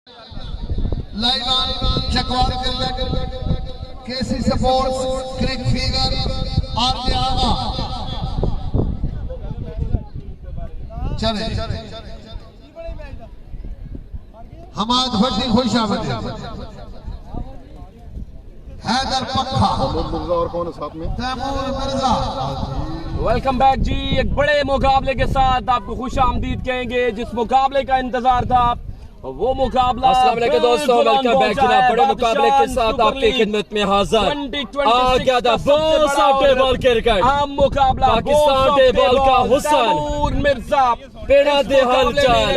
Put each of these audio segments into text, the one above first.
Live Chakwal केसी sports क्रिक figure आगे आगा चले हमाद भट्टी खुशामद हैदर पक्का और कौन है साथ में तैमूर मिर्जा। वेलकम बैक जी। एक बड़े मुकाबले के साथ आपको खुश आमदीद कहेंगे। जिस मुकाबले का इंतजार था वो मुकाबला। अस्सलाम वालेकुम दोस्तों, वेलकम बैक टू बड़े मुकाबले के साथ आपकी खिदमत में हाजिर आ गया था बॉस ऑफ टेबल क्रिकेट मुकाबला पाकिस्तान टेबल का हुसैन मिर्जा पेड़ा दे हलचल।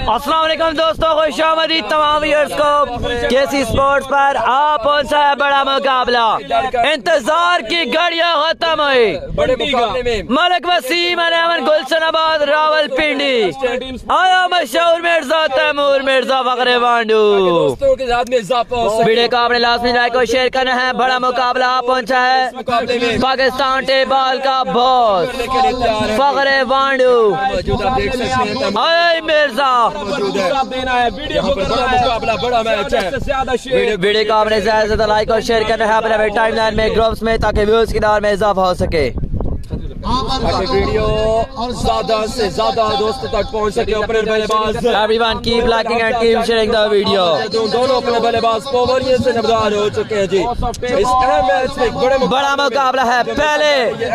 अस्सलाम वालेकुम दोस्तों, खुश आमदीद तमाम व्यूअर्स को केसी स्पोर्ट्स पर। आप पहुंचा है बड़ा मुकाबला, इंतजार की घड़ियां खत्म हुई। बड़े मुकाबले में मलिक वसीम अहमद गुलशनाबाद रावलपिंडी आया मशहूर मिर्जा तैमूर मिर्जा फखरे वांडू दोस्तों के साथ में इजाफा हो वीडियो को आपने लाजमी लाइक और शेयर करना है। बड़ा मुकाबला आप पहुंचा है मुकाबले में पाकिस्तान टेबल का बॉस फखरे वांडू मौजूद आप देख सकते हैं आया मिर्जा। मौजूद है यहाँ पर बड़ा मुकाबला, बड़ा मैच है। वीडियो को आपने ज्यादा से ज्यादा लाइक और शेयर करना है अपने टाइमलाइन में ग्रुप्स में, ताकि व्यूज की दार में इजाफा हो सके, ताकि वीडियो ज्यादा से ज्यादा दोस्तों तक पहुंच सके। अपने बल्लेबाज everyone keep liking and keep sharing the video. दोनों अपने बल्लेबाज पोवरिये से नमदार हो चुके हैं जी। इस अहम मैच में बड़ा मुकाबला है। पहले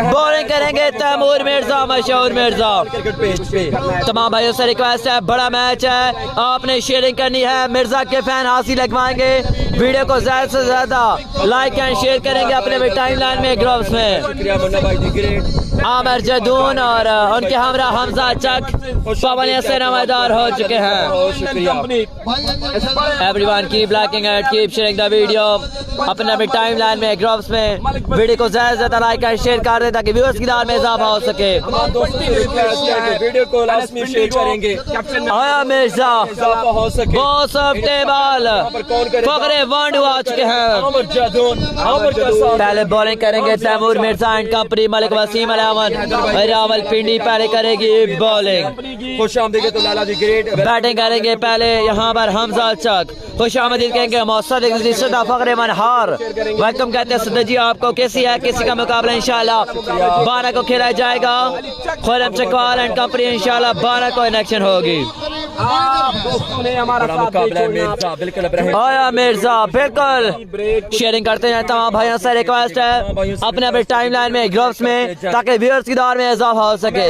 बॉलिंग करेंगे तैमूर मिर्जा मशहूर मिर्जा। क्रिकेट पेज पे तमाम भाइयों से रिक्वेस्ट है, बड़ा मैच है, आपने शेयरिंग करनी है। मिर्जा के फैन हासिल लगवाएंगे। वीडियो को ज्यादा से ज्यादा लाइक एंड शेयर करेंगे अपने टाइमलाइन में ग्रुप्स में। शुक्रिया मुन्ना भाई जी, ग्रेट। आमिर जदून और उनके हमरा हमजा चक पवन से नमादार हो चुके हैं। Everyone keep liking and keep sharing the video अपने अपनी टाइमलाइन में ग्रुप्स में। वीडियो को ज्यादा से ज्यादा लाइक एंड शेयर कर दें ताकि व्यूअर्स की दार में इजाफा हो सके। वीडियो को लाजमी शेयर करेंगे। आया मिर्जा इजाफा हो सके। बॉस ऑफ टेबल फखरे वांडू आ चुके हैं। आमिर जदून आमिर का साथ पहले बॉलिंग करेंगे तैमूर मिर्जा एंड कंपनी। मलिक वसीम रावलपिंडी पहले करेगी बॉलिंग। खुश आमदीद तो लाला जी, ग्रेट। बैटिंग करेंगे पहले यहाँ पर हमजा चक। खुश आमदीद कहेंगे मौसद फखरे मनहार। वेलकम कहते हैं सदर जी आपको। कैसी है किसी का मुकाबला इंशाल्लाह 12 को खेला जाएगा। खुरम चकवाल एंड कंपनी इंशाल्लाह 12 को इलेक्शन होगी। बड़ा मुकाबला है मिर्जा, बिल्कुल आया मिर्जा बिल्कुल शेयरिंग करते हैं। तमाम भाइयों से रिक्वेस्ट है अपने अपने टाइमलाइन में ग्रुप्स में, ताकि व्यूअर्स की दार में इजाफा हो सके।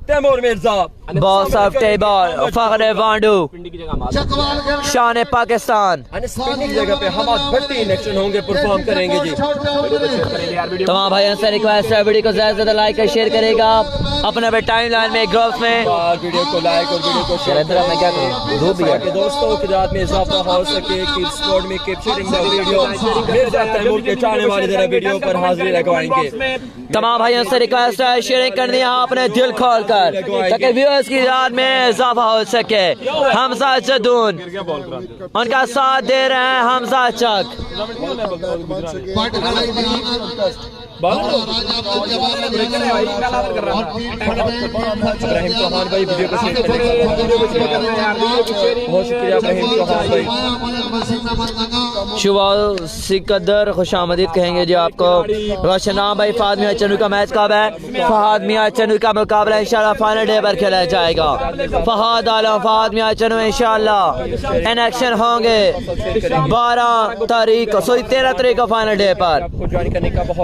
Taimur Mirza boss of table फखरे वांडू शान पाकिस्तान। स्पिनिंग जगह पे हमाद भट्टी इलेक्शन होंगे, परफॉर्म करेंगे जी। तमाम भाइयों से रिक्वेस्ट है वीडियो को ज्यादा से ज्यादा लाइक और शेयर करेगा अपने अपने टाइमलाइन में ग्रुप्स में। वीडियो को लाइक और वीडियो को शेयर मैं क्या करूं धूप भी है। दोस्तों की रात में इजाफा हो सके। कीप स्पोर्ट में keep sharing the video. Mirza Taimur के चाहने वाले जरा वीडियो पर हाजिरी लगवाएंगे। तमाम भाइयों से रिक्वेस्ट है शेयरिंग करनी है अपने दिल खोल कर, ताकि व्यूअर्स की रात में इजाफा हो सके। हमजा जदून उनका साथ दे रहे हैं हमजा चक। इब्राहिम चौहान भाई वीडियो को शेयर करें। बहुत शुक्रिया इब्राहिम चौहान भाई। शुभ सिकदर खुश आमदीद कहेंगे जी आपको। रोशनाम भाई फहद मियां चन्नू का मैच कब है? फहद मियां चन्नू का मुकाबला इंशाल्लाह फाइनल डे पर खेला जाएगा। फहद आलम फहद मियां चन्नू इंशाल्लाह इलेक्शन होंगे 12 तारीख को 13 तारीख को फाइनल डे पर।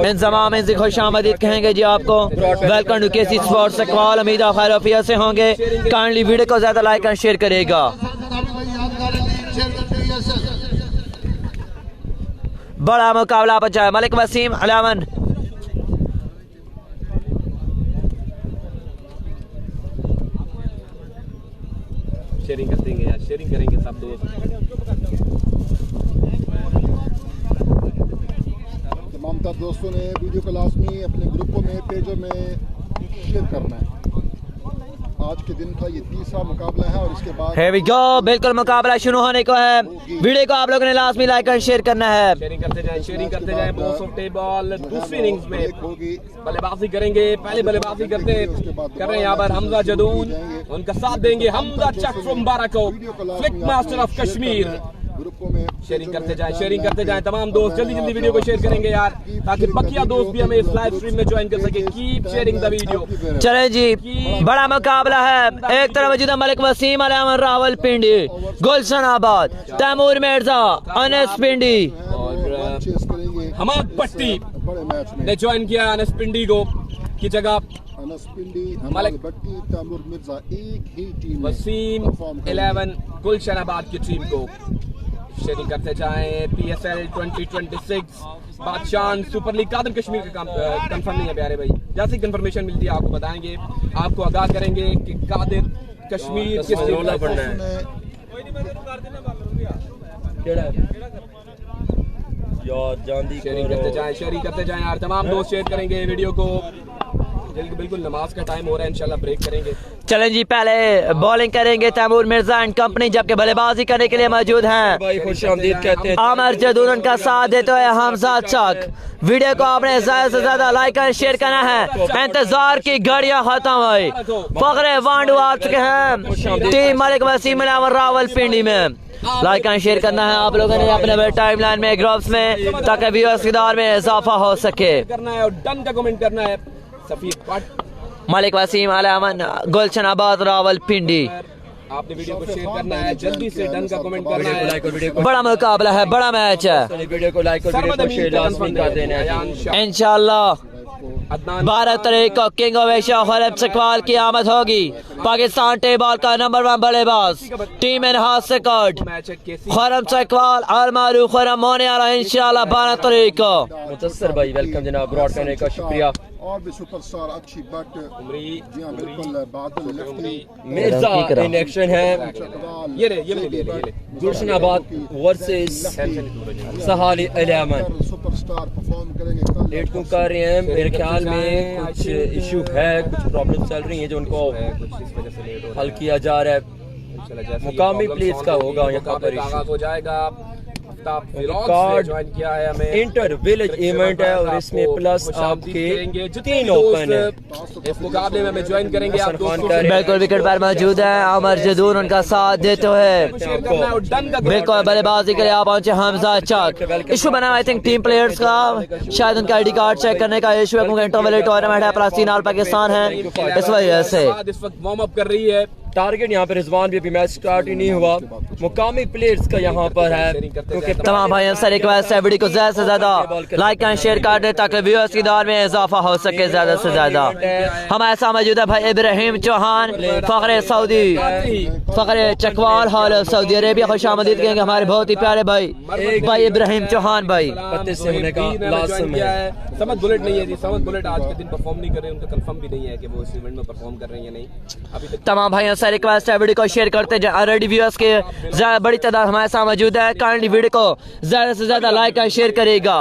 इंतजाम में खुश आमदीद कहेंगे जी आपको। Welcome to KC sports Chakwal. उम्मीद है खैर वफियत से होंगे। काइंडली वीडियो को ज्यादा लाइक एंड शेयर करेगा। बड़ा मुकाबला बचा है। मलिक वसीम अलावन शेयरिंग करते हैं यार, शेयरिंग करेंगे सब दोस्त। तमाम तर दोस्तों ने वीडियो को लाजमी अपने ग्रुपों में पेजों में शेयर करना है। आज के दिन का ये तीसरा मुकाबला है और इसके बाद Here we go, बिल्कुल मुकाबला शुरू होने को है। वीडियो को आप लोगों ने लास्ट में लाइक और शेयर करना है। शेयरिंग करते जाएं बॉस ऑफ टेबल। दूसरी इनिंग्स में होगी बल्लेबाजी करेंगे। पहले बल्लेबाजी कर रहे हैं यहाँ पर हमजा जदून, उनका साथ देंगे Hamza Chak from Barako, flick master of Kashmir. ग्रुपों में शेयरिंग करते जाएं तमाम दोस्त, जल्दी वीडियो को शेयर करेंगे यार, ताकि बकिया दोस्त भी हमें इस लाइव स्ट्रीम में ज्वाइन कर सके। Keep sharing the video. चले जी, बड़ा मुकाबला है। एक तरफ मौजूद है मलिक वसीम, अलामन रावलपिंडी, गुलशन आबाद, तैमूर मिर्जा, अनस पिंडी और चेस करेंगे हमाद पट्टी बड़े मैच में। ने ज्वाइन किया अनस पिंडी को की जगह। अनस पिंडी, हमाद भट्टी, तैमूर मिर्जा एक ही टीम में वसीम परफॉर्म करेंगे। 11 गुलशन आबाद की टीम को शेयरिंग करते जाएं। PSL 2026 बादशाह सुपर लीग कादर कश्मीर का काम कंफर्म नहीं है प्यारे भाई, जैसे कंफर्मेशन मिलती है आपको बताएंगे, आपको आगाह करेंगे कि कादिर कश्मीर किस रोला पड़ना है यार जांदी। शेयरिंग करते जाएं यार, तमाम दोस्त शेयर करेंगे वीडियो को। बिल्कुल नमाज का टाइम हो रहा है, इंशाल्लाह ब्रेक करेंगे। चलें जी, पहले बॉलिंग करेंगे तैमूर मिर्जा एंड कंपनी, जबकि बल्लेबाजी करने के लिए मौजूद हैं भाई खुशामदीद कहते हैं आमर जदून, उनका साथ देते हुए हमजा चक। वीडियो को आपने ज्यादा से ज्यादा लाइक और शेयर करना है। इंतजार की घड़ियां खत्म हुई, फखरे वांडू आ चुके हैं टीम मलिक वसीम और रावलपिंडी में। लाइक एंड शेयर करना है आप लोगों ने अपने टाइम लाइन में, ग्रुप्स में, ताकि व्यूअर्स की दार में इजाफा हो सके। करना है और डन का कमेंट करना है। सफीद पट मलिक वसीम, अलामन, गुलशन आबाद, रावलपिंडी। आपने वीडियो को शेयर करना है, जल्दी से डन का कमेंट करना है। लाइक और वीडियो को बड़ा मुकाबला है, बड़ा मैच है। वीडियो को लाइक और वीडियो को शेयर लाजमी कर देना है। इंशाल्लाह 12 तारीख को king of Asia Khurram Chakwal की आमद होगी। पाकिस्तान टेबल का नंबर 1 बल्लेबाज टीम इन हाथ से कट मैच है केसी खुरम चकवाल अलमारू खुरम होने वाला इंशाल्लाह 12 तारीख को। मुतस्सर भाई वेलकम जनाब, ब्रॉड करने का शुक्रिया। और भी सुपरस्टार अच्छी बट उमरी जी हाँ बिल्कुल बादल लेफ्टी मिर्जा इन एक्शन है। ये ले गुलशनाबाद वर्सेस सहाली अलामन। सुपरस्टार परफॉर्म करेंगे कल। लेट कर रहे हैं, मेरे ख्याल में कुछ इशू है, कुछ प्रॉब्लम चल रही है जो उनको कुछ इस वजह से लेट हो रहा हल किया जा रहा है। है। मुकामी प्लेस का होगा यहाँ पर आगाज हो जाएगा। कार्ड ज्वाइन किया है हमें। इंटर विलेज इवेंट है और इसमें प्लस आपके 3 ओपन है। इस मुकाबले में हमें ज्वाइन करेंगे आप दोस्तों। बिल्कुल विकेट पर मौजूद है आमर जदून, उनका साथ देते हुए बिल्कुल बल्लेबाजी के लिए आप पहुंचे हमजा चक। इशू बना आई थिंक टीम प्लेयर्स का, शायद उनका ID कार्ड चेक करने का इशू है, क्योंकि इंटरवल टूर्नामेंट है, फलस्तीन और पाकिस्तान है, इस वजह से इस वक्त वार्म अप कर रही है। टारगेट यहाँ पे रिजवान भी अभी मैच स्टार्ट ही नहीं हुआ। मुकामी प्लेयर्स का यहाँ पर है, क्योंकि तमाम भाइयों से रिक्वेस्ट है वीडियो को ज्यादा से ज्यादा लाइक एंड शेयर कर दे, ताकि व्यूअर्स की दौर में इजाफा हो सके ज्यादा से ज्यादा। हमारे साथ मौजूद है भाई इब्राहिम चौहान, फखरे सऊदी, फखरे चकवाल हॉल सऊदी अरेबिया, खुशामदीद कहेंगे हमारे बहुत ही प्यारे भाई इब्राहिम चौहान भाई। पते से होने का लाजम है। समझ बुलेट नहीं है जी, समझ बुलेट आज के दिन परफॉर्म नहीं कर रहे, उनका कंफर्म भी नहीं है कि वो इस इवेंट में परफॉर्म कर रहे हैं या नहीं अभी तक। तमाम भाइयों से रिक्वेस्ट है वीडियो को शेयर करते जाए। ऑलरेडी व्यूअर्स के ज्यादा बड़ी तादाद हमारे साथ मौजूद है, काइंडली वीडियो को ज्यादा से ज्यादा लाइक और शेयर करेगा।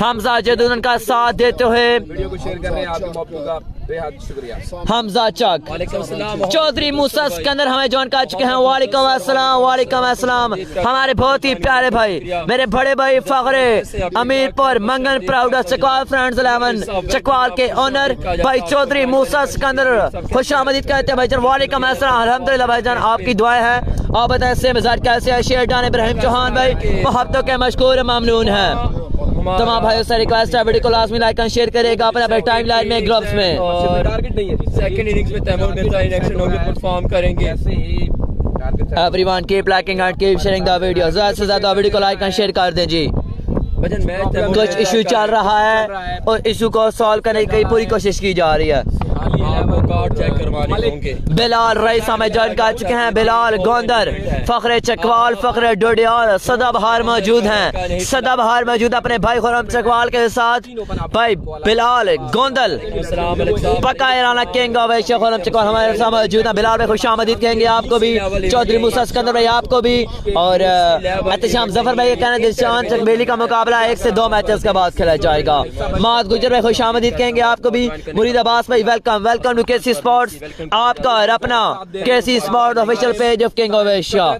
हमजा जदून का साथ देते हुए वीडियो को शेयर कर रहे हैं, आपके मौके का बेहद शुक्रिया। हमजा चक, चौधरी मूसा सिकंदर हमें ज्वाइन कर चुके हैं। वालेकुम अस्सलाम, वालेकुम अस्सलाम। हमारे बहुत ही प्यारे भाई, मेरे बड़े भाई फखरे अमीरपुर मंगन प्राउड चकवाल फ्रेंड्स 11 चकवाल के ओनर भाई चौधरी मूसा सिकंदर खुशामदीद कहते हैं भाईजान। वालेकुम अस्सलाम, अल्हम्दुलिल्लाह भाईजान, आपकी दुआएं हैं। आप बताएं से मिजाज कैसे है? शेयर डान इब्राहिम चौहान भाई मोहब्बतों के मशकूर ममनून है। तमाम भाइयों से रिक्वेस्ट है वीडियो को लाजमी लाइक एंड शेयर करेगा अपने टाइम लाइन में, ग्रुप्स में। टारगेट नहीं है जी, सेकंड इनिंग्स में तैमूर मिर्जा इन एक्शन होंगे, परफॉर्म करेंगे। ऐसे ही टारगेट है। Everyone keep liking and keep sharing the video, ज्यादा से ज्यादा वीडियो को लाइक एंड शेयर कर दें जी। भजन मैच कुछ इशू चल रहा है और इशू को सॉल्व करने की पूरी कोशिश की जा रही है। आपको कार्ड चेक करवाने होंगे। बिलाल रईस हमें ज्वाइन कर चुके हैं, बिलाल गोंदर, फखरे चकवाल, फखरे डोडियाल, सदाबहार मौजूद हैं। सदाबहार मौजूद अपने भाई खुरम चकवाल के साथ भाई बिलाल गोंदल, पक्का ईराना king of Asia Khurram Chakwal हमारे साथ मौजूद हैं। बिलाल भाई खुशामदीद कहेंगे आपको भी, चौधरी मूसा सिकंदर भाई आपको भी, और एहतशाम जफर भाई का कहना दिलशान चकबेली का मुकाबला 1 से 2 मैचेस के बाद खेला जाएगा। माद गुजर भाई खुशामदीद कहेंगे आपको भी, मुरीद अब्बास भाई welcome welcome to KC sports, आपका और अपना KC sports official page of king of Asia.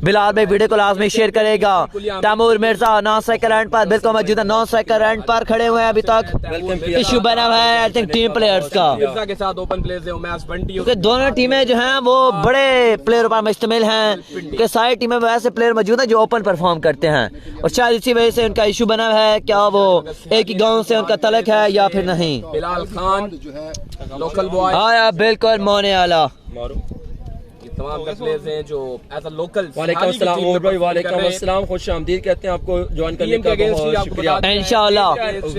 Bilal भाई वीडियो को लाजमी शेयर करेगा। तैमूर मिर्जा 9 स्ट्राइकर एंड पर बिल्कुल मौजूद है, 9 स्ट्राइकर एंड पर खड़े हुए हैं। अभी तक इशू बना हुआ है आई थिंक टीम प्लेयर्स का, मिर्जा के साथ ओपन प्लेयर्स है उमैस बंटी क्योंकि दोनों टीमें जो हैं वो बड़े प्लेयरों पर मुश्तमिल हैं, कि सारी टीमें में ऐसे प्लेयर मौजूद हैं जो ओपन परफॉर्म करते हैं, और शायद इसी वजह से उनका इशू बना हुआ है। क्या वो एक ही गाँव से उनका तलक है या फिर नहीं। बिलाल खान लोकल बॉय, हाँ बिल्कुल मोने आला, तमाम प्लेयर्स हैं जो एज अ लोकल। वालेकुम अस्सलाम उमर भाई, वालेकुम अस्सलाम, खुश आमदीद कहते हैं आपको ज्वाइन करने का बहुत शुक्रिया। इंशाल्लाह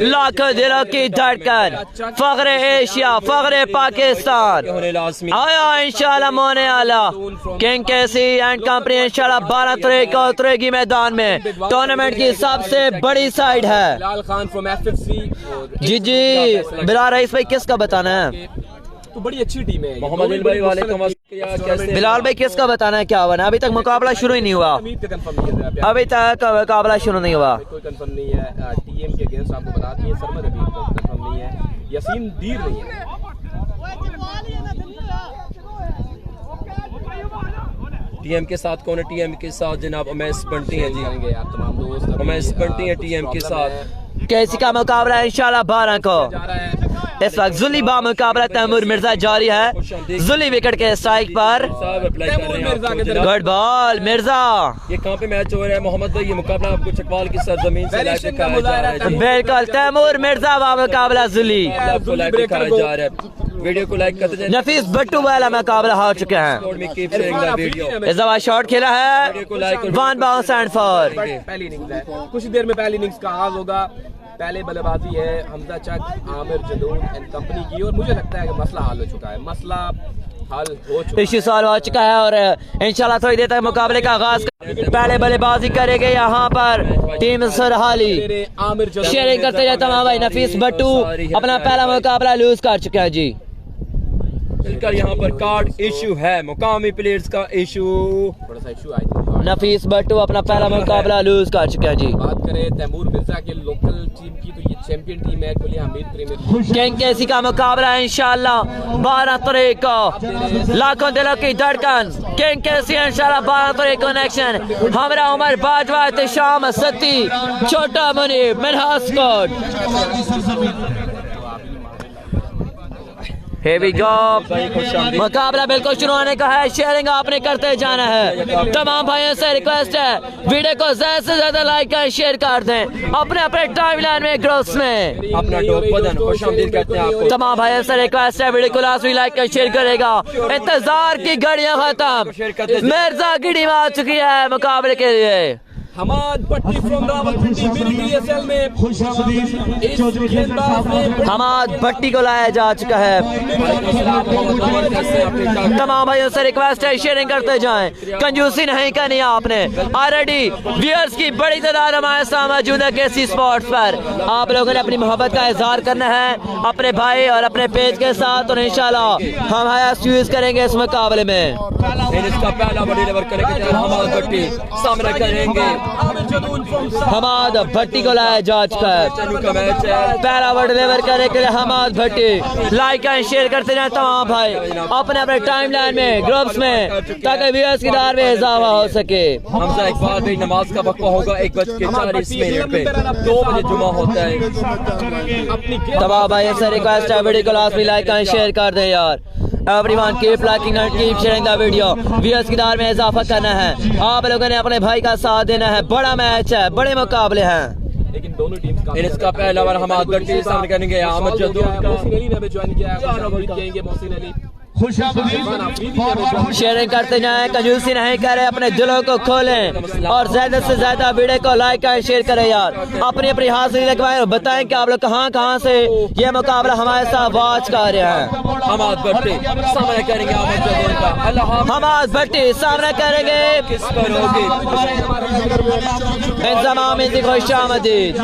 लाखों दिलों की धड़कन, फख्र एशिया, फख्र पाकिस्तान होने लाजमी आया इंशाल्लाह मोने आला। किंग केसी एंड कंपनी इंशाल्लाह 12 तारीख को उतरेगी मैदान में। टूर्नामेंट की सबसे बड़ी साइड है। Bilal Khan from FFC. जी बिलाल रईस भाई किसका बताना है? तो बड़ी अच्छी टीम है मोहम्मद भाई, वालेकुम अस्सलाम, कैसे बिलाल भाई किसका बताना है क्या बना? अभी तक मुकाबला शुरू ही नहीं हुआ, अमीर का कंफर्म नहीं है, अभी तक मुकाबला शुरू नहीं हुआ। कोई कंफर्म नहीं है। टीएम के अगेंस्ट आपको बता दिए, सरमद अभी कंफर्म नहीं है, यासीन दीर नहीं है। टीएम के साथ कौन है? टीएम के साथ जनाब उमैस बंटी है जी, करेंगे यार तमाम दोस्त। उमैस बंटी है टीएम के साथ। केसी का मुकाबला इंशाल्लाह 12 को। जा रहा है इस वक्त जुली बा मुकाबला तैमूर मिर्जा जारी है। जुली विकेट के स्ट्राइक पर, साहब अप्लाई कर रहे हैं आपको जनाब। Good ball Mirza. ये कहाँ पे मैच हो रहा है मोहम्मद भाई? ये मुकाबला आपको चकवाल की सरजमीन से लाइव दिखाया जा रहा है। बिल्कुल तैमूर मिर्जा बा मुकाबला जुली, आपको लाइव दिखाया जा रहा है। वीडियो को लाइक करते जाइए। नफीस भट्टू वाला मुकाबला हार चुके हैं। स्कोर में कीप शेयरिंग द वीडियो। इस दफा शॉट खेला है, 1 बाउंस एंड 4। पहली इनिंग्स है, कुछ देर में पहली इनिंग्स का आगाज होगा। पहले बल्लेबाजी है हमजा चक, आमिर जदून एंड कंपनी की, और मुझे लगता है कि मसला हल हो चुका है। मसला हल हो चुका इश्यू सॉल्व हो चुका है और इंशाल्लाह थोड़ी देर तक मुकाबले का आगाज। पहले बल्लेबाजी करेंगे यहाँ पर टीम सरहाली, है। आमिर जदून शेयरिंग करते जाते हैं भाई। नफीस भट्टू अपना पहला मुकाबला लूज कर चुके हैं जी। मिलकर यहाँ पर कार्ड इशू है, मुकामी प्लेयर्स का इशू। थोड़ा सा इशू आई। नफीस भट्टू अपना पहला मुकाबला लूज कर चुके हैं जी। बात करें तैमूर मिर्जा के लोकल टीम की, तो ये चैंपियन टीम है कुली हमीद प्रीमियर। किंग केसी का मुकाबला इंशाल्लाह 12 तारीख को। लाखों दिलों की धड़कन, किंग केसी इंशाल्लाह 12 तारीख को कनेक्शन। हमरा उमर बाजवा, शाम सती, छोटा Munib, Minhas Kot. Here we go। मुकाबला बिल्कुल शुरू होने का है। शेयरिंग आपने करते जाना है। तमाम भाइयों से रिक्वेस्ट है वीडियो को ज्यादा से ज्यादा लाइक कर शेयर कर दें अपने अपने टाइमलाइन में, ग्रुप्स में। अपना टॉप बटन खुशामदीद कहते हैं आपको। तमाम भाइयों से रिक्वेस्ट है वीडियो को लाजमी लाइक कर शेयर करेगा। इंतजार की घड़ियां खत्म, मिर्जा की टीम आ चुकी है मुकाबले के लिए। हमाद भट्टी फ्रॉम रावलपिंडी मेरी डीएसएल में हमाद भट्टी को लाया जा चुका है। तमाम भाइयों से रिक्वेस्ट है शेयरिंग करते जाएं, कंजूसी नहीं करनी आपने। ऑलरेडी व्यूअर्स की बड़ी तादाद हमारे साथ मौजूद है केसी स्पोर्ट्स पर। आप लोगों ने अपनी मोहब्बत का इजहार करना है अपने भाई और अपने पेज के साथ, और इंशाल्लाह हम हाईएस्ट व्यूज करेंगे इस मुकाबले में। इसका पहला बॉडी डिलीवर करेंगे हमाद भट्टी, सामने करेंगे हमाद भट्टी को लाया जा चुका है। पहला ओवर डिलीवर करने के लिए हमाद भट्टी। लाइक एंड शेयर करते जाए तमाम भाई अपने अपने टाइमलाइन में, ग्रुप्स में, ताकि व्यूअर्स की तादाद में इजाफा हो सके। हमजा इकबाल भाई नमाज का वक्त होगा 1:40 पे, 2 बजे जुमा होता है। तमाम भाई से रिक्वेस्ट है वीडियो को लाजमी लाइक एंड शेयर कर दें यार। Everyone keep liking and keep sharing the video. Viewers की तादाद में इजाफा करना है। आप लोगों ने अपने भाई का साथ देना है। बड़ा मैच है, बड़े मुकाबले हैं। लेकिन दोनों टीम्स इसका पहला ओवर हमाद भट्टी सामने करेंगे आमिर जदून का। मोहसिन अली ने भी ज्वाइन किया है, कहेंगे मोहसिन अली। शेयरिंग करते जाएं, कंजूसी नहीं करें, अपने दिलों को खोलें और ज्यादा से ज्यादा वीडियो को लाइक और शेयर करें यार। अपनी अपनी हाजिरी लगवाएं और बताएं कि आप लोग कहां से ये मुकाबला हमारे साथ वॉच कर रहे हैं। हमाद भट्टी सामने करेंगे आमिर जदून का। हमाद भट्टी सामने करेंगे किस पर होगी इंतजाम में खुशामदीद।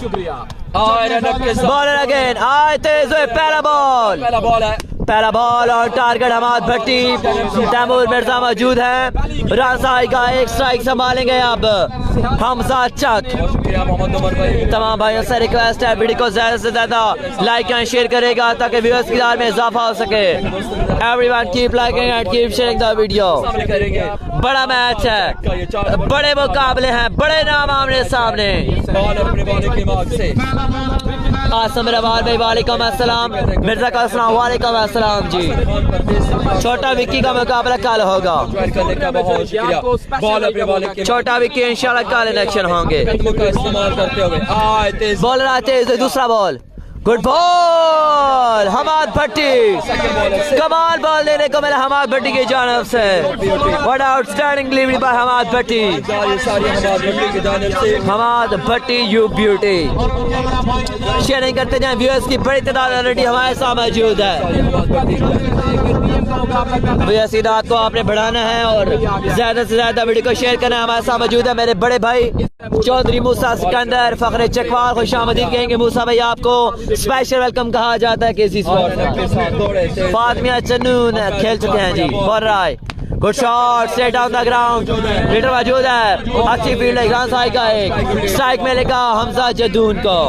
शुक्रिया। बॉलर अगेन आए तेज हुए, पहला बॉल पहला बॉल है पहला बॉल और टारगेट हमाद भट्टी, तैमूर मिर्जा मौजूद है। रासाई का एक स्ट्राइक संभालेंगे अब हमजा चक। तमाम भाइयों से रिक्वेस्ट है वीडियो को ज्यादा से ज्यादा लाइक एंड शेयर करेगा ताकि व्यूअर्स की तादाद में इजाफा हो सके। Everyone keep liking and keep sharing the video. बड़ा मैच है, बड़े मुकाबले हैं, बड़े नाम आमने सामने। आसम रवाल भाई वालेकुम अस्सलाम, मिर्जा का अस्सलाम वालेकुम अस्सलाम जी। छोटा विक्की का मुकाबला कल होगा। छोटा विक्की इंशाल्लाह कल इलेक्शन होंगे। बॉलर आते हैं, दूसरा बॉल, गुड बॉल हमाद भट्टी। कमाल बॉल देने को मिला हमाद भट्टी की जानब से। What outstanding delivery by Hammad Bhatti. Hammad Bhatti you beauty. Sharing करते जाएं, व्यूअर्स की बड़ी तादाद ऑलरेडी हमारे साथ मौजूद है। व्यूअर्स की तादाद को आपने बढ़ाना है और ज्यादा से ज्यादा वीडियो को शेयर करना है। हमारे साथ मौजूद है मेरे बड़े भाई चौधरी मूसा सिकंदर फखरे चकवाल। खुशामदीद कहेंगे मूसा भाई, आपको स्पेशल वेलकम कहा जाता है केसी स्पोर्ट्स। फातिमा चन्नून खेल चुके हैं जी। बॉल राय, good shot, straight down the ground. Leader मौजूद है, अच्छी फील्ड है। ग्रांड साई का एक स्ट्राइक मिलेगा हमजा जदून को।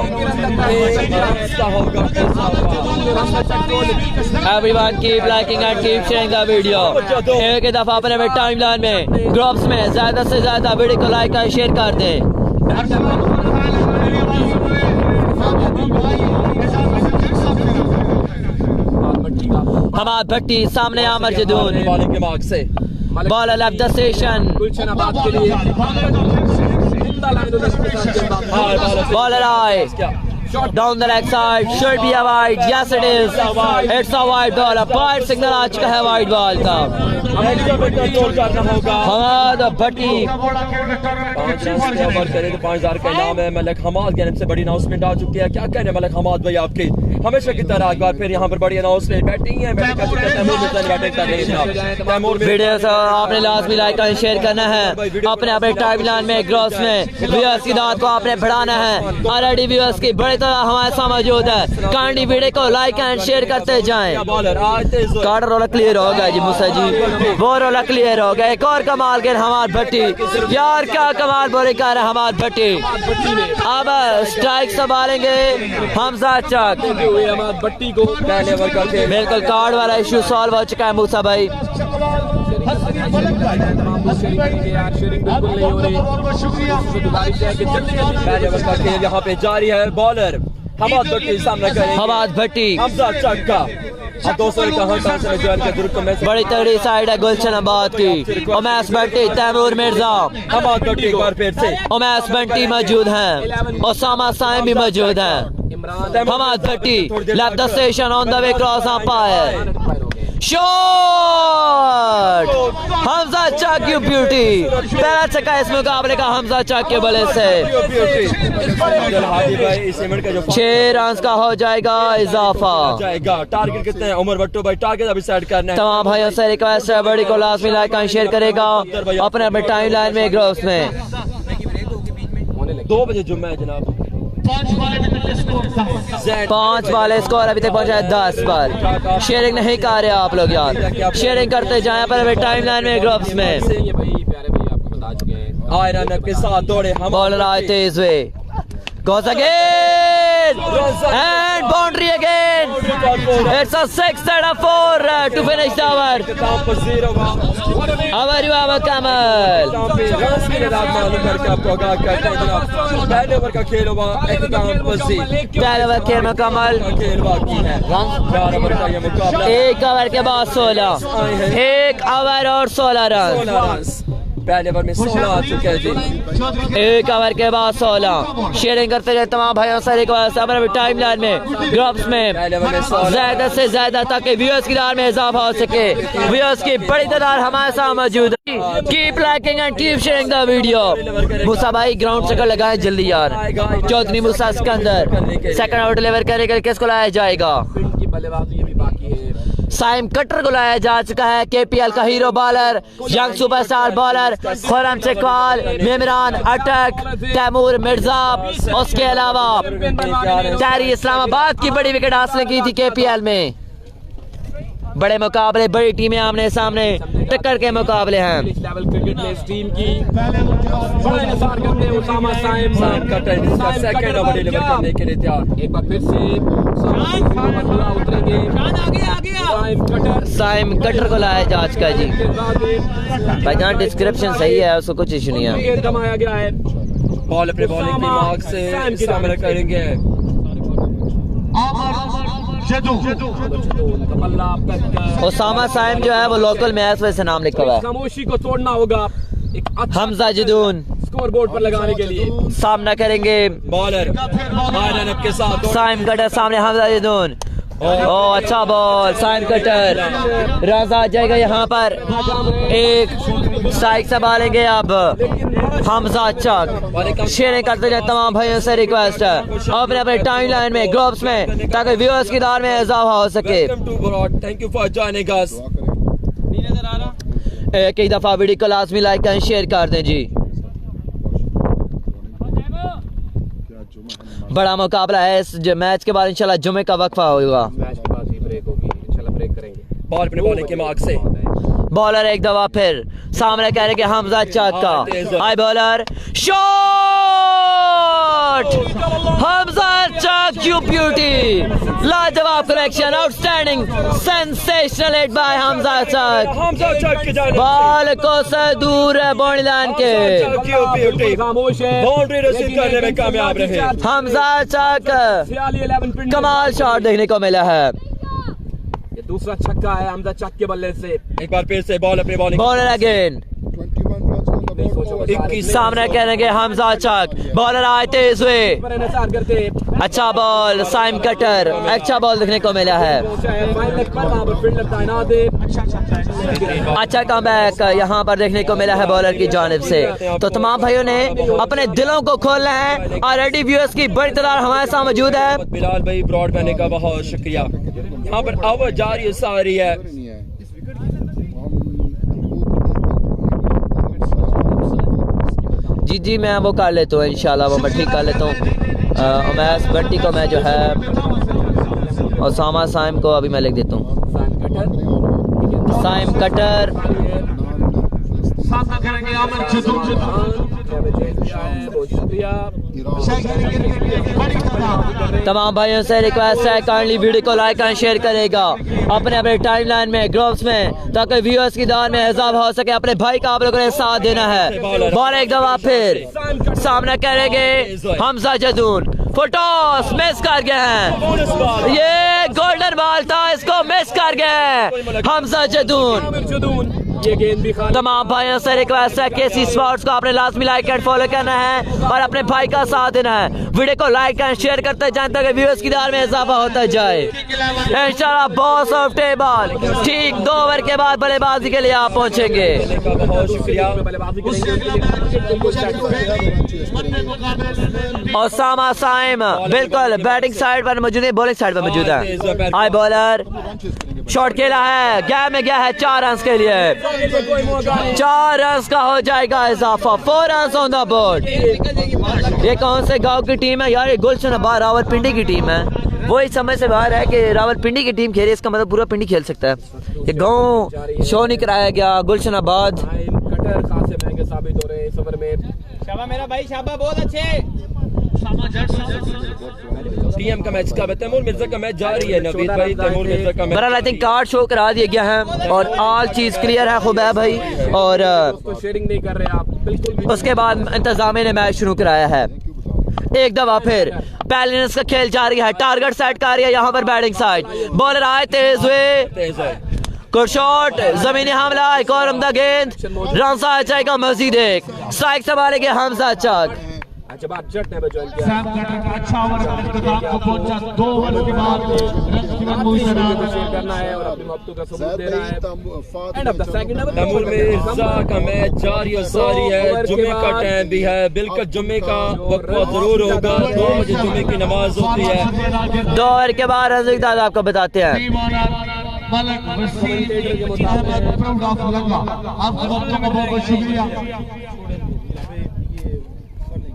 Everyone keep liking and keep sharing the video. एक दफा अपने टाइमलाइन में ग्रुप्स में ज्यादा से ज्यादा वीडियो को लाइक और शेयर कर दें। हमाद भट्टी सामने Aamir Jadoon. Ball left the station. Bowler आए down the leg side, should be a wide. Yes it is, it's a wide ball. Point signal आ चुका है वाइड बॉल का। हमाद भट्टी 5000 का इनाम है। मलिक हमाद की तरफ से बड़ी अनाउंसमेंट आ चुकी है। क्या कहने मलिक हमाद भाई आपकी? हमेशा की तरह एक बार फिर यहाँ पर बड़ी अनाउंसमेंट बैटिंग है। वीडियो आपने लाजमी लाइक और शेयर करना है। अपने अपने टाइमलाइन में ग्रॉस में व्यूअर्स की तादाद को आपने बढ़ाना है। ऑलरेडी व्यूअर्स की बड़ी तरह हमारे साथ मौजूद है। काइंडली वीडियो को लाइक एंड शेयर करते जाएं। कार्ड रोला क्लियर हो गया जी मूसा जी, वो रोला क्लियर हो गया। एक और कमाल के हमाद भट्टी, यार क्या कमाल बोले कर रहे हमाद भट्टी। अब स्ट्राइक संभालेंगे हमजा चक। भट्टी को बिल्कुल कार्ड वाला इशू सॉल्व हो चुका है मूसा भाई। यहाँ पे जारी है। बॉलर हमाद भट्टी सामने करेंगे। हमाद भट्टी हमजा चक का 200 बड़ी तगड़ी साइड है गुलशन आबाद की। उमैस भट्टी, तैमूर मिर्जा, हमाद भट्टी एक बार फिर से। उमैस भट्टी मौजूद हैं, ओसामा साइम भी मौजूद हैं। Hammad Bhatti left the station on the way cross umpire shot. Hamza Chak you beauty. पहला छक्का इस मुकाबले का हमजा चक के बल्ले से। 6 रन का हो जाएगा इजाफा। टारगेट कितने हैं उमर भट्टो भाई? टारगेट अभी सेट करना है। तमाम भाइयों से रिक्वेस्ट है बड़ी को लाजमी लाइक और शेयर करेगा अपने अपने टाइम लाइन में ग्रुप्स में। 2 बजे जुम्मा है जनाब। 5 वाले स्कोर अभी तक पहुंचा है 10 पर। शेयरिंग नहीं कर रहे आप लोग यार, शेयरिंग करते जाए पर टाइम लाइन में ग्रुप्स में। आयरन के साथ दौड़े हम। बॉलर आए तेज वे, goes again and boundary again. It's a 6 and a 4 to finish the over. Over you have a Kamal. पहले ओवर का खेल हुआ पहले ओवर खेल में कमल। 1 ओवर के बाद 16, 1 ओवर और 16 रन। पहले ओवर में 16 आ चुके हैं जी। 1 ओवर के बाद 16। शेयरिंग करते गए तमाम भाइयों से टाइम लाइन में ग्रुप्स में ज्यादा से ज्यादा ताकि व्यूअर्स की तादाद में इजाफा हो सके। व्यूअर्स की बड़ी तादाद हमारे साथ मौजूद है। Keep liking and keep sharing the video. Musa भाई ग्राउंड चक्कर लगाए जल्दी यार। Chaudhry Musa Sikandar second out deliver करेगा। किसको लाया जाएगा? साइम कटर को लाया जा चुका है। केपीएल का hero bowler, young superstar bowler Khurram Chakwal, Memran Attock, Taimur Mirza. उसके अलावा तहरी इस्लामाबाद की बड़ी विकेट हासिल की थी केपीएल में। बड़े मुकाबले, बड़ी टीमें आमने सामने टक्कर के मुकाबले हैं। इंग्लिश लेवल क्रिकेट में इस टीम की बड़ा इंतजार करते हैं उसामा साइम कटर जिसका सेकंड ओवर डिलीवर करने के लिए तैयार। एक बार फिर से उसामा उतरेंगे। साइम कटर को लाया जा चुका जी। भाईजान डिस्क्रिप्शन सही है, उसको कुछ इशू नहीं है। विकेट कमाया गया है। बॉल अपने बॉलिंग की मार्क से सामना करेंगे। उसामा साइम जो है वो लोकल में है, इस वजह से नाम लिखा हुआ है। खामोशी को तोड़ना होगा एक अच्छा हमजा जदून स्कोर बोर्ड पर लगाने के लिए। सामना करेंगे बॉलर हार्डन के साथ साइम कटर, सामने हमजा जदून। ओ अच्छा बॉल, साइम कटर रन आ जाएगा यहाँ पर। एक स्ट्राइक संभालेंगे अब हमजा चक। शेयरिंग करते जाए तमाम भाइयों से रिक्वेस्ट है अपने अपने टाइम लाइन में, ग्रुप्स में, ताकि व्यूअर्स की दार में इजाफा हो सके। Thank you for joining us. एक ही दफा वीडियो को लाजमी लाइक एंड शेयर कर दें जी। बड़ा मुकाबला है इस मैच के बाद इंशाल्लाह जुमे का वक्फा होगा। मैच के बाद भी ब्रेक होगी, इंशाल्लाह ब्रेक करेंगे। बॉल अपने बॉलिंग के मार्क से बॉलर एक दफा फिर सामने कह रहे कि हमजा चक का high bowler shot. Hamza Chak you beauty, लाजवाब collection, outstanding, sensational hit by Hamza Chak. Ball को से दूर है बाउंड्री लाइन के, खामोश है, बाउंड्री रसीद करने में कामयाब रहे। हमजा चक 11 कमाल शॉट देखने को मिला है। ये दूसरा छक्का है हमजा चक के बल्ले से। एक बार फिर से बॉल अपने बॉलिंग बॉलर अगेन 21 सामने करेंगे हमजा चक। बॉलर आए तेज हुए, पर इंतजार करते अच्छा बॉल साइम कटर, अच्छा बॉल देखने को मिला है। अच्छा कमबैक यहाँ पर देखने को मिला है बॉलर की जानिब से। तो तमाम भाइयों ने अपने दिलों को खोलना है। ऑलरेडी व्यूअर्स की बड़ी तादाद हमारे साथ मौजूद है। बिलाल भाई ब्रॉड करने का बहुत शुक्रिया। यहाँ पर आवाज जारी सारी है। जी जी मैं वो कर लेता हूँ इंशाल्लाह, वो मैं ठीक कर लेता हूँ। उमैस बंटी को मैं जो है और सामा साइम को अभी मैं लिख देता हूँ। साइम कटर तमाम भाइयों से रिक्वेस्ट है काइंडली वीडियो को लाइक एंड शेयर करेगा अपने अपने टाइमलाइन में, ग्रुप्स में, ताकि व्यूअर्स की दार में इजाफा हो सके। अपने भाई का आप लोगों ने साथ देना है। बॉल एक दफा फिर सामने करेंगे हमजा जदून। फुटॉस मिस कर गए हैं, ये गोल्डन बॉल था, इसको मिस कर गए हमजा जदून। ये गेंद भी तमाम भाइयों से रिक्वेस्ट है केसी स्पोर्ट्स को आपने लाजमी लाइक एंड फॉलो करना है और अपने भाई का साथ देना है। वीडियो को लाइक एंड शेयर करते जाएं ताकि व्यूअर्स की दार में इजाफा होता जाए। इंशाल्लाह बॉस ऑफ टेबल ठीक 2 ओवर के बाद बल्लेबाजी के लिए आप पहुंचेंगे। बहुत शुक्रिया। ओसामा साइम बिल्कुल बैटिंग साइड पर मौजूद है, बॉलिंग साइड पर मौजूद है। हाई बॉलर शॉट खेला है, गैप में गया है 4 रन के लिए। 4 रन का हो जाएगा इजाफा। 4 रन ऑन द बोर्ड। ये कौन से गांव की टीम है यार? ये गुलशन आबाद रावलपिंडी की टीम है। वो इस समय से बाहर है कि रावलपिंडी की टीम खेले, इसका मतलब पूरा पिंडी खेल सकता है। ये गांव शो नहीं कराया गया गुलशन आबाद। कटर खासे महंगे साबित हो रहे हैं इस ओवर में। शाबा मेरा भाई, शाबा बहुत अच्छे। टीएम का मैच का तैमूर मिर्जा का मैच जारी है। नवीद भाई तैमूर मिर्जा का मैच बहरहाल आई थिंक कार्ड शो करा दिया गया है और ऑल चीज क्लियर है खुबैब भाई। और शेयरिंग नहीं कर रहे आप बिल्कुल भी। उसके बाद इंतजामिया ने मैच शुरू कराया है। एक दफा फिर पहले इनिंग्स का खेल जारी है, टारगेट सेट कर रही है यहाँ पर बैटिंग साइड। बॉलर आए तेज हुए, तेज है। गुड शॉट, जमीनी हमला, एक और उम्दा गेंद, रन आ जाएगा मजीद एक। स्ट्राइक संभालेंगे हमजा चक। अच्छा बात जट ने ज्वाइन किया। सैम कटर का अच्छा ओवर का इख्तिताम को पहुंचा। 2 ओवर के बाद रन की महमूद शेयर करना है और अपने मौक़िफ़ का सबूत देना है। End of the second over Taimur Mirza का मैच जारी और सारी है। जुम्मे का टाइम भी है, बिल्कुल जुम्मे का वक्त जरूर होगा। 2 बजे जुम्मे की नमाज होती है। 2 ओवर के बाद रन की तादाद आपको बताते हैं।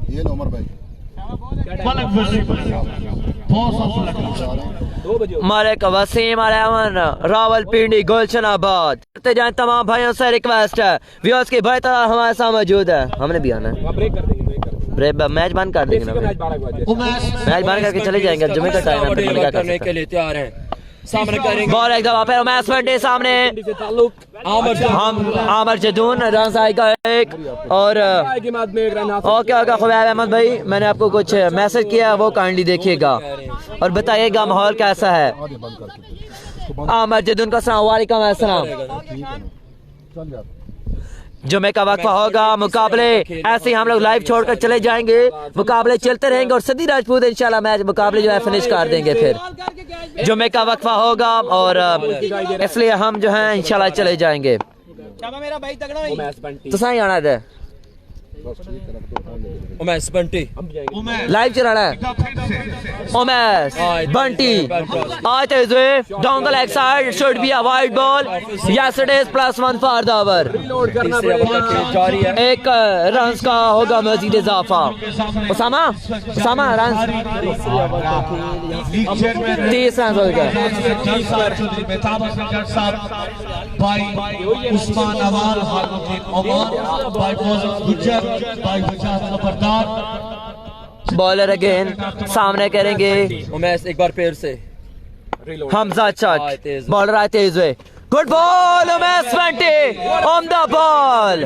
ये लो उमर भाई। बहुत सा लगा 2 बजे मालिक वसीम अलैमन रावलपिंडी गुलशनाबाद। करते जाएं तमाम भाइयों से रिक्वेस्ट है, व्यूअर्स की भाई तरह हमारे साथ मौजूद है, हमने भी आना है। वहाँ ब्रेक कर देंगे ब्रेक मैच बंद कर देंगे ना, मैच 12 बजे मैच बंद करके चले जाएंगे, जुमे का टाइम है, डिलीवर करने के लिए तैयार हैं, सामने करेंगे बॉल एक दफा फिर उमैस बंटी सामने, से ताल्लुक हम आमर जदून रन साई का एक और की माद में एक रन हासिल ओके ओके खुबैब अहमद भाई, मैंने आपको कुछ मैसेज किया है, वो काइंडली देखिएगा और बताइएगा माहौल कैसा है। आधे बंद करके आमर जदून का अस्सलाम वालेकुम अस्सलाम। ठीक है ना, चल यार। जुमे का वक्फा होगा, मुकाबले ऐसे ही हम लोग लाइव छोड़कर चले जाएंगे, मुकाबले चलते रहेंगे और सदी राजपूत इंशाल्लाह मैच मुकाबले जो है फिनिश कर देंगे। फिर जुमे का वक्फा होगा और इसलिए हम जो है इंशाल्लाह चले जाएंगे। शाबा मेरा भाई तगड़ा है। मैच बंटी तो सही आना है, उमैस बंटी लाइव चलाना है। उमैस बंटी आते हुए down the leg side, should be a wide ball, yesterday's +1 for the over. Load करना तीसरे ओवर का पड़ेगा खेल जारी है, एक रन का होगा मजीद इजाफा। उसामा उसामा रन 30 रन हो गए। भाई उस्मान अवाल ओमान, भाई फौज गुज्जर, भाई बजाज खबरदार। बॉलर अगेन सामने करेंगे उमैस एक बार फिर से हमजा चक, बॉलर आए तेज हुए, good ball Umais Bunty on the ball,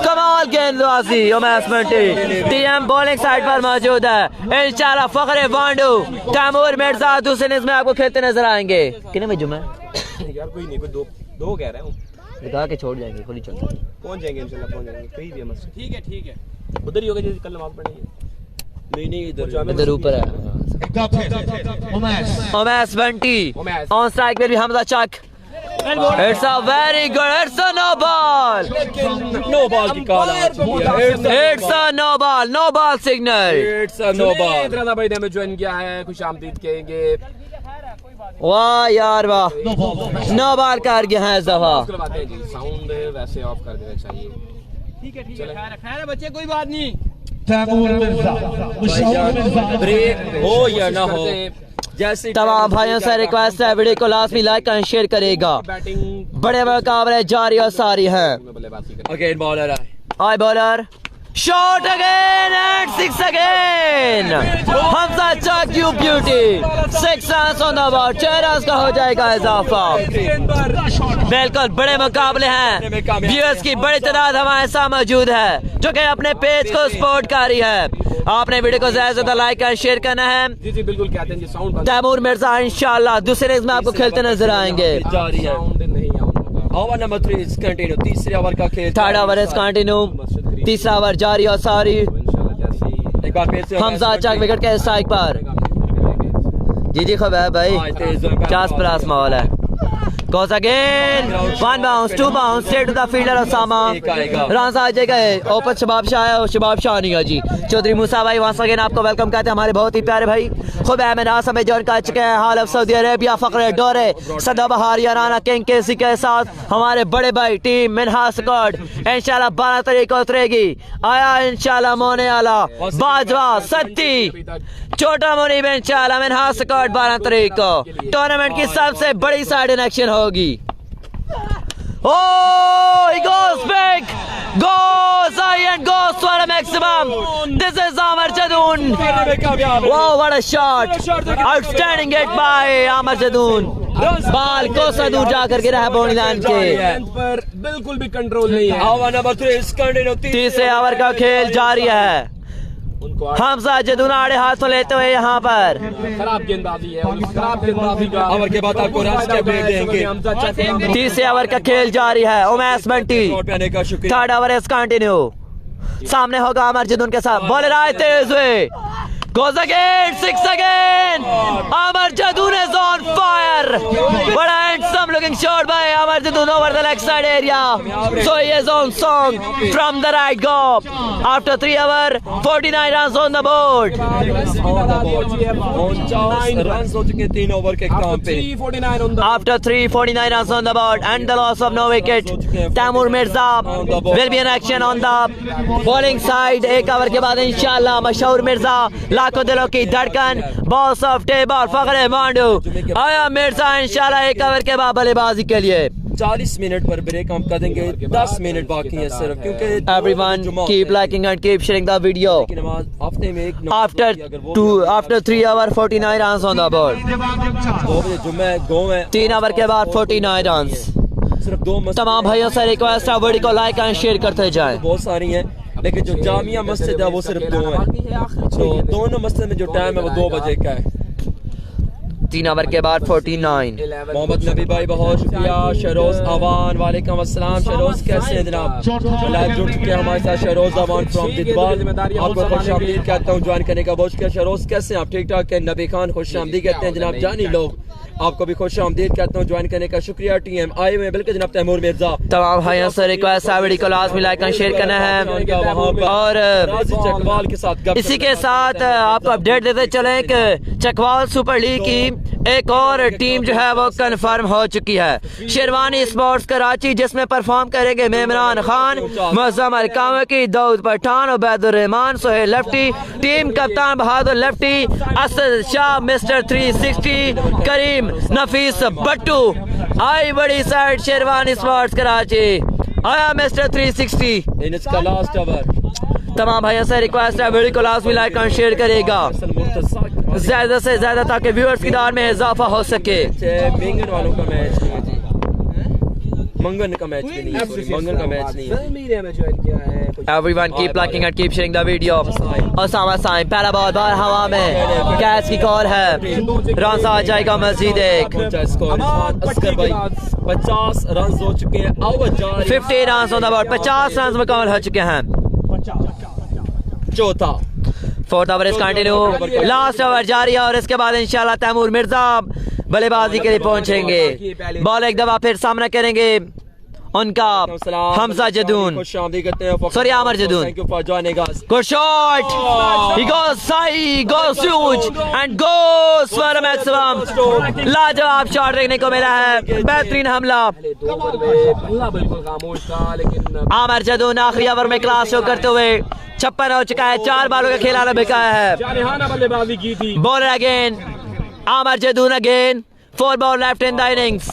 कमाल गेंदबाजी Umais Bunty. TM bowling side पर मौजूद है इंशाल्लाह। फखरे वांडू तैमूर मिर्जा दूसरे इनिंग्स में आपको खेलते नजर आएंगे। कितने में जुम्मे यार कोई नहीं, कोई दो कह रहे हैं, दिखा के छोड़ जाएंगे, खुली चल पहुंच जाएंगे इंशाल्लाह, पहुंच जाएंगे कहीं भी मस्त। ठीक है ठीक है। उधर ही होगा जैसे कल नमाज पढ़ेंगे। नहीं इधर इधर ऊपर है। उमैस उमैस बंटी उमैस। ऑन स्ट्राइक पे भी Hamza Chak, it's a very good, it's a no ball, no ball की कॉल आ चुकी है, it's a no ball signal. It's a no ball. Raza भाई ने हमें ज्वाइन किया है, खुश आमदीद कहेंगे। वाह यार वाह, नो बॉल कर गया है इस दफा। उसके बाद है जी साउंड वैसे ऑफ कर देना चाहिए। ठीक है खैर है बच्चे, कोई बात नहीं। तैमूर मिर्जा, मुशर्रफ मिर्जा। ब्रेक हो या ना हो, जैसे तमाम भाइयों से रिक्वेस्ट है वीडियो को लाजमी लाइक एंड शेयर करेगा। बैटिंग बड़े मुकाबले जारी और सारी हैं। बल्लेबाजी करें। अगेन बॉलर आए, आई bowler shot again and 6 again, Hamza Chak you beauty, 6 run on the ball, 6 run का हो जाएगा इजाफा। बिल्कुल बड़े मुकाबले हैं, व्यूअर्स की बड़ी तादाद हमारे साथ मौजूद है जो कि अपने पेज को सपोर्ट कर रही है। आपने वीडियो को ज्यादा से ज्यादा लाइक एंड शेयर करना है। जी जी बिल्कुल कहते हैं जी साउंड बंद। तैमूर मिर्जा इंशाल्लाह दूसरे इनिंग्स में आपको खेलते नजर आएंगे। जारी है। साउंड नहीं आऊंगा। ओवर नंबर 3 इज कंटिन्यू, तीसरे ओवर का खेल, थर्ड ओवर इज कंटिन्यू, तीसरा ओवर जारी और सारी। इंशाल्लाह जैसे ही एक बार फिर से हमजा चक विकेट के स्ट्राइक पर। जी जी खबर भाई, 50+ माहौल है। Goes again, 1 bounce, 2 bounce, straight to the fielder Osama. Run आ जाएगा, ओपन शबाब शाह है और शबाब शाह नहीं है जी। चौधरी मूसा भाई वंस अगेन आपको वेलकम कहते हैं, हमारे बहुत ही प्यारे भाई। खुद अहमद आसम में ज्वाइन कर चुके हैं, हाल ऑफ सऊदी अरेबिया फखरे डोरे सदाबहार याराना किंग केसी के साथ हमारे बड़े भाई टीम मिनहा स्क्वाड इंशाल्लाह 12 तारीख को उतरेगी। आया इंशाल्लाह मोने आला बाजवा सत्ती छोटा मुनीब इंशाल्लाह मिनहा स्क्वाड 12 तारीख को टूर्नामेंट की सबसे बड़ी साइड इन एक्शन होगी। Oh, he goes big, goes high and goes for a maximum. This is Amar Jadoon. Wow, what a shot! Outstanding hit by Amar Jadoon. बाल को दूर जाकर गिरा है बाउंड्री लाइन के पर बिल्कुल भी कंट्रोल नहीं है। ओवर नंबर 3 इज कंटिन्यू, तीसरे ओवर का खेल जारी है। हमजा जदून आड़े हाथों लेते हुए यहाँ पर खराब गेंदबाजी है, खराब गेंदबाजी का ओवर के बाद आपको रन के अपडेट देंगे। तीसरे ओवर का खेल जारी है। उमैस बंटी आने का शुक्रिया। थर्ड ओवर इज कंटिन्यू, सामने होगा अमर जदून के साथ, बॉलर आए तेज हुए, goes again, 6 again. Amar Jadoon is on fire. What a handsome looking shot by Amar Jadoon over the leg side area. So he is on song from the right go. After 3 hours, 49 runs on the board. 49 run हो चुके 3 over के काम पे। 349 on the After 349 runs on the board and the loss of no wicket, Taimur Mirza will be in action on the bowling side. 1 over के बाद इंशाल्लाह मशहूर मिर्जा लाखों दिलों की धड़कन boss of table Fakhre Mandu आया मिर्जा इंशाल्लाह एक ओवर के बाद बल्लेबाजी के लिए 40 मिनट पर ब्रेक हम कर देंगे, 10 मिनट बाकी है सिर्फ, क्योंकि Everyone keep liking and keep sharing the video. की नमाज हफ्ते में एक After 3 hours 49 runs on the board. 2 बजे जुम्मे गो में 3 ओवर के बाद 49 runs. सिर्फ 2 मस्जिद तमाम भाइयों से रिक्वेस्ट है वीडियो को लाइक एंड शेयर करते जाएं। बहुत सारी हैं, लेकिन जो जामिया मस्जिद है वो सिर्फ 2 है, तो दोनों मस्जिद में जो टाइम है वो 2 बजे का है। 3 ओवर के बाद 49। मोहम्मद नबी भाई बहुत शुक्रिया। शहरोज अवान वालेकुम अस्सलाम। शहरोज कैसे हैं जनाब? लाइव जुड़ चुके हैं हमारे साथ शहरोज अवान फ्रॉम दिदवाल। आपको खुशामदीद कहता हूँ ज्वाइन करने का बहुत शुक्रिया। शहरोज कैसे हैं आप? ठीक ठाक है। नबी खान खुशामदीद कहते हैं जनाब जानी लोग, आपको भी खुशामदीद कहता हूँ ज्वाइन करने का शुक्रिया। टीएम आए हुए बिल्कुल जनाब तैमूर मिर्जा। तमाम भाइयों से रिक्वेस्ट है वीडियो को लास्ट में लाइक एंड शेयर करना है और राजी चकवाल के साथ इसी के साथ आपको अपडेट देते चलें कि चकवाल सुपर लीग की एक और टीम जो है वो कंफर्म हो चुकी है। शेरवानी स्पोर्ट्स कराची, जिसमें परफॉर्म करेंगे मेमरान खान, मुअज़्ज़म अल-कामकी, दाऊद पठान, उबैदुर रहमान, सोहेल लेफ्टी, टीम कप्तान बहादुर लेफ्टी, असद शाह, मिस्टर 360, करीम नफीस बट्टू। आई बड़ी साइड शेरवानी स्पोर्ट्स कराची, आया मिस्टर 360। इसका लास्ट ओवर। तमाम भाइयों से रिक्वेस्ट है वीडियो को लास्ट में लाइक एंड शेयर करेगा ज्यादा से ज्यादा, ताकि व्यूअर्स की दार में इजाफा हो सके। मंगन वालों का मैच नहीं है जी, मंगन का मैच भी नहीं है, मंगन का मैच नहीं है। Everyone keep liking and keep sharing the video। Osama Saim पहला बॉल बाहर हवा में, कैच की कॉल है, रन आ जाएगा मजीद एक। असगर भाई 50 रन हो चुके हैं, 50 run on the board, 50 run मुकम्मल हो चुके हैं। चौथा 4th over is continue, last over जारी है और इसके बाद इंशाल्लाह तैमूर मिर्जा बल्लेबाजी के लिए पहुंचेंगे। बॉल एक दफा फिर सामना करेंगे उनका हमजा जदून, सॉरी आमर Jadoon. Good shot, he goes high, goes huge and goes for a maximum। लाजवाब शॉट देखने को मिला है, बेहतरीन हमला। आमर जदून आखिरी ओवर में क्लास शो करते हुए 56 हो चुका है, 4 बालों का खेल आना बिकाया है। बॉलर अगेन आमर Jadoon again, 4 ball left in the innings.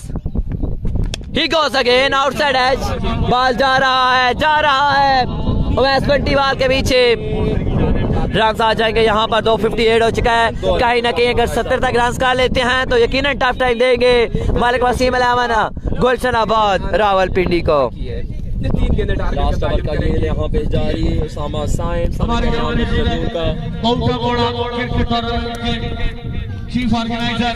He goes again outside edge, ball जा रहा है उमैस बंटीवाल के पीछे। रन आ जाएंगे यहाँ पर, 258 हो चुका है। कहीं ना कहीं अगर 70 तक रन कर लेते हैं तो यकीनन टफ टाइम देंगे मालिक वसीम अलामना गुलशनाबाद रावलपिंडी को। लास्ट ओवर का खेल यहाँ पे जारी है। उसामा साइम चीफ ऑर्गेनाइजर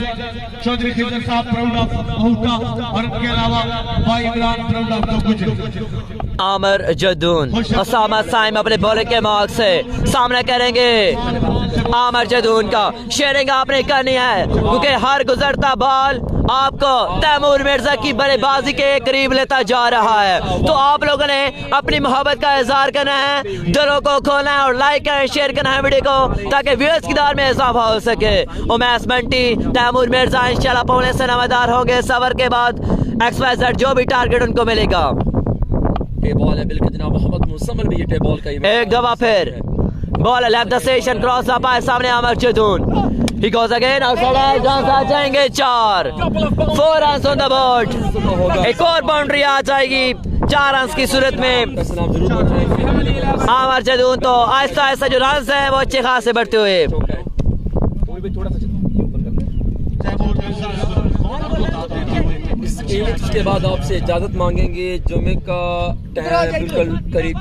चौधरी खिजर साहब प्राउड ऑफ बहुटा और इनके अलावा भाई इमरान प्राउड ऑफ गुजर। आमर जदून ओसामा साइम अपने बॉलिंग के मार्क से सामना करेंगे। आमर जदून का शेयरिंग आपने करनी है, क्योंकि हर गुजरता बॉल आपको तैमूर मिर्जा की बल्लेबाजी के करीब लेता जा रहा है। तो आप लोगों ने अपनी मोहब्बत का इजहार करना है, दिलों को खोलना है और लाइक एंड शेयर करना है वीडियो को, ताकि व्यूअर्स की दार में इजाफा हो सके। उमैस बंटी तैमूर मिर्जा इंशाल्लाह पौने से नवादार होंगे। सवर के बाद XYZ जो भी टारगेट उनको मिलेगा। बॉल है बिल्कुल जनाब मोहम्मद मुसम्मल भी ये बॉल का एक दफा फिर ball left the station cross up है, सामने Aamir Jadoon. He goes again outside, run आ जाएंगे 4 रन ऑन द बोर्ड। एक और बाउंड्री आ जाएगी 4 रन की सूरत में। आमर जदून तो आहिस्ता आहिस्ता जो रन है वो अच्छे खासे बढ़ते हुए। इसके बाद आपसे इजाजत मांगेंगे, जुमे का टाइम बिल्कुल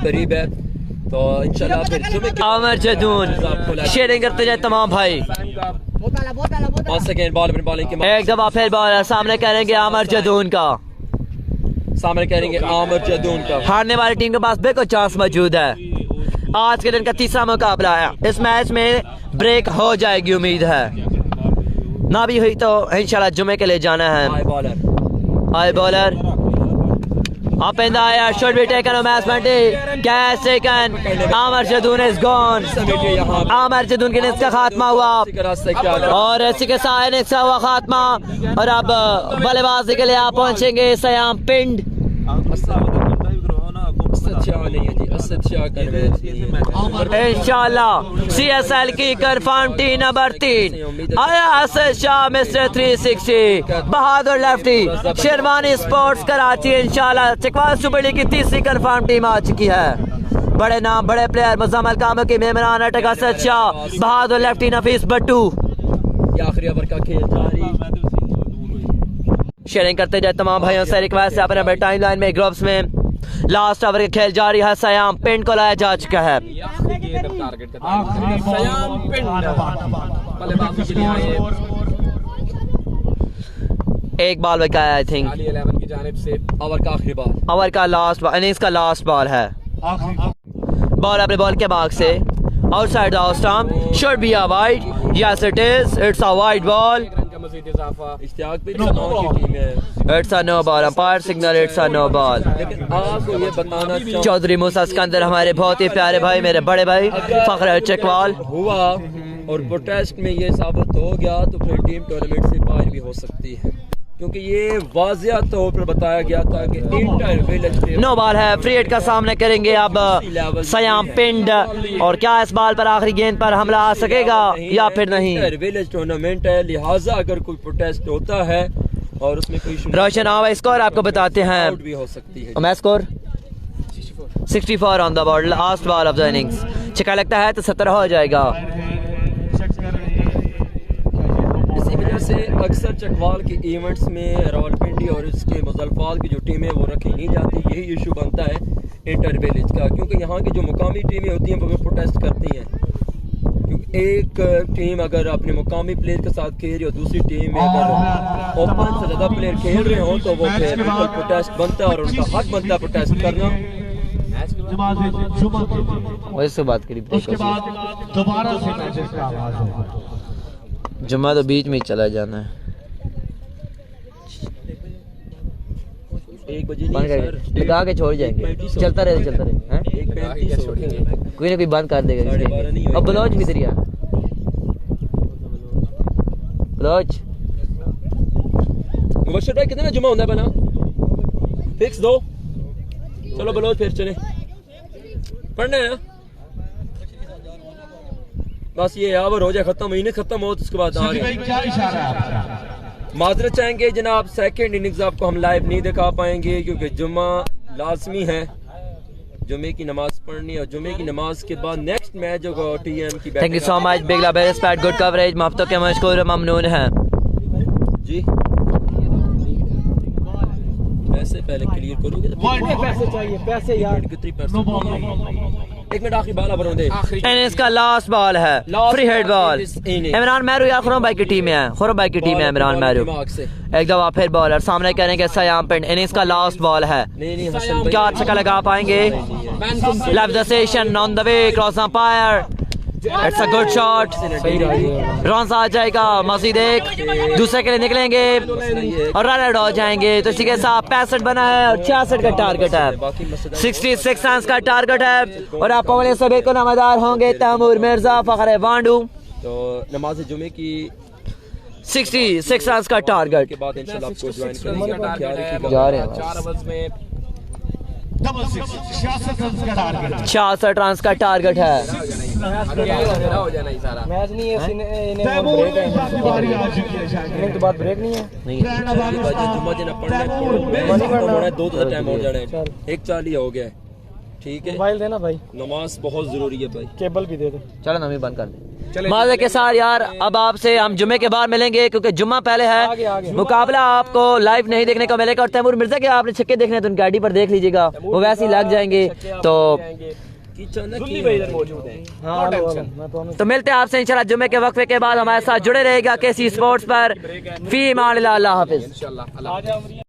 करीब है, तो इंशाल्लाह फिर जुमे के आमर जदून शेयरिंग करते जाए तमाम भाई। बॉलिंग के एक दफा फिर बॉल सामने करेंगे आमर जदून का, सामने करेंगे आमर जदून का। हारने वाली टीम के पास बिल्कुल चांस मौजूद है। आज के दिन का तीसरा मुकाबला है, इस मैच में ब्रेक हो जाएगी उम्मीद है, ना भी हुई तो इंशाल्लाह जुमे के लिए जाना है। आई bowler up in the air, should be taken a match penalty, catch taken, आमर जदून is gone। आमर जदून के इनिंग्स का खात्मा हुआ और इसी के साथ इनिंग्स का हुआ खात्मा और अब बल्लेबाजी के लिए आप पहुंचेंगे सयाम पिंड। शाह नहीं है जी, असद शाह का मैच नहीं है। इंशाल्लाह CSL की कंफर्म टीम नंबर 3 आया असद शाह मिस्टर 360 बहादुर लेफ्टी शेरवानी स्पोर्ट्स कराची। इंशाल्लाह चकवाल सुपर लीग की तीसरी कंफर्म टीम आ चुकी है। बड़े नाम बड़े प्लेयर मुजम्मल कामो की मेहमान अटक असद शाह बहादुर लेफ्टी नफीस बट्टू। ये आखिरी ओवर का खेल जारी। शेयरिंग करते जाए तमाम भाइयों से रिक्वेस्ट है अपने अपने टाइम लाइन में ग्रुप्स में। लास्ट ओवर का खेल जारी है। सयाम पिंड को लाया जा चुका है। एक बॉल बचा है आई थिंक। 11 की जानिब से ओवर का आखिरी बॉल, ओवर का लास्ट बॉल इनिंग्स का लास्ट बॉल है। बॉल अपने बॉल के भाग से outside the stump should be a wide. Yes it is, it's a wide ball. मजीद इजाफा इश्तियाक भी जमाओं की टीम है, it's a no ball. Umpire signal it's a no ball. लेकिन आपको ये बताना चौधरी मूसा सिकंदर हमारे बहुत ही प्यारे भाई, मेरे बड़े भाई फखर चकवाल हुआ और प्रोटेस्ट में ये साबित हो गया तो फिर टीम टूर्नामेंट से बाहर भी हो सकती है, क्योंकि ये वाज़िया तौर पर बताया गया था कि इंटर विलेज नो बॉल है। फ्री हिट का सामना करेंगे अब सयाम पिंड। और क्या इस बॉल पर आखिरी गेंद पर हमला आ सकेगा या फिर नहीं? इंटर विलेज टूर्नामेंट है, लिहाजा अगर कोई प्रोटेस्ट होता है और उसमें कोई रोशन आवा स्कोर आपको बताते हैं। आउट भी हो सकती है। Match score 64 on the board, last ball of the innings. छक्का लगता है तो 17 हो जाएगा। इसी वजह से अक्सर चकवाल के इवेंट्स में रावलपिंडी और इसके मुजफ्फराबाद की जो टीमें वो रखी नहीं जाती। यही इशू बनता है इंटर विलेज का, क्योंकि यहाँ की जो मुकामी टीमें होती हैं वो प्रोटेस्ट करती हैं। क्योंकि एक टीम अगर अपने मुकामी प्लेयर के साथ खेल रही हो, दूसरी टीम में अगर ओपन से ज़्यादा प्लेयर खेल रहे हो तो वो फिर बिल्कुल प्रोटेस्ट बनता है और उनका हक बनता है प्रोटेस्ट करना। वैसे बात करी उसके बाद दोबारा से मैचेस का आगाज होगा। जुम्मा तो बीच में ही चला जाना है। 1 बजे बंद कर लगा के छोड़ जाएंगे। चलता रहे हैं? कोई ना कोई बंद कर देगा इसलिए। अब बलोच भी इधर आ। बलोच मुबशर भाई कितना जुमा होता है बना? फिक्स 2। चलो बलोच फिर चले पढ़ने हैं। बस ये अब रोजा खत्म, महीने खत्म हो तो उसके बाद आ गए। क्या इशारा है आपका? माजरत चाहेंगे जनाब, सेकंड इनिंग्स आपको हम लाइव नहीं दिखा पाएंगे क्योंकि जुम्मा लाजमी है, जुम्मे की नमाज पढ़नी और जुम्मे की नमाज के बाद नेक्स्ट मैच होगा टीएम की। Thank you so much big love respect good coverage. माफ्तो के मशकूर ममनून है जी। पैसे पहले क्लियर करोगे तो पैसे चाहिए, पैसे यार। कितनी पैसे? 1 मिनट आखिरी बॉल अब दे। इनिंग्स का लास्ट बॉल है, फ्री हिट बॉल। इमरान मैरू या खुरम भाई की टीम है, खुरम भाई की टीम है इमरान मैरू। एक दफा फिर बॉलर सामने करेंगे सयाम पिंड। इनिंग्स का लास्ट बॉल है, क्या छक्का लगा पाएंगे? Left the session on the way cross umpire. It's a good shot, run आ जाएगा। मजीद एक दूसरे के लिए निकलेंगे और रन आउट हो जाएंगे। तो इसी के साथ 65 बना है और 66 का टारगेट है। 66 रन का टारगेट है और आप पवने सभी को नमदार होंगे तैमूर मिर्जा फखर वांडू। तो नमाज जुमे की 66 रन का टारगेट के बाद इंशाल्लाह आपको ज्वाइन करेंगे। जा रहे हैं 4 ओवर्स में 66 रन का टारगेट। 66 रन का टारगेट है। हो जाना ही सारा मैच नहीं है, तैमूर मिर्जा की बारी आ चुकी है शायद। इन्हें तो बाद ब्रेक नहीं है। जुम्मा दिन पढ़ने 2 टाइम हो जाना है। 1:40 हो गया है, ठीक है। मोबाइल देना भाई, नमाज बहुत जरूरी है भाई। केबल भी दे दो। चलो नमी बंद कर दे। माज़े के साथ यार अब आपसे हम जुम्मे के बाद मिलेंगे क्योंकि जुम्मा पहले है। मुकाबला आपको लाइव नहीं देखने को मिलेगा और तैमूर मिर्जा के आपने छक्के देखने तो उनकी गाड़ी पर देख लीजिएगा, वो वैसे ही लग जाएंगे। तो तो मिलते हैं आपसे इंशाल्लाह जुम्मे के वक्फे के बाद। हमारे साथ जुड़े रहेगा केसी स्पोर्ट्स पर। फी मान अल्लाह हाफिज।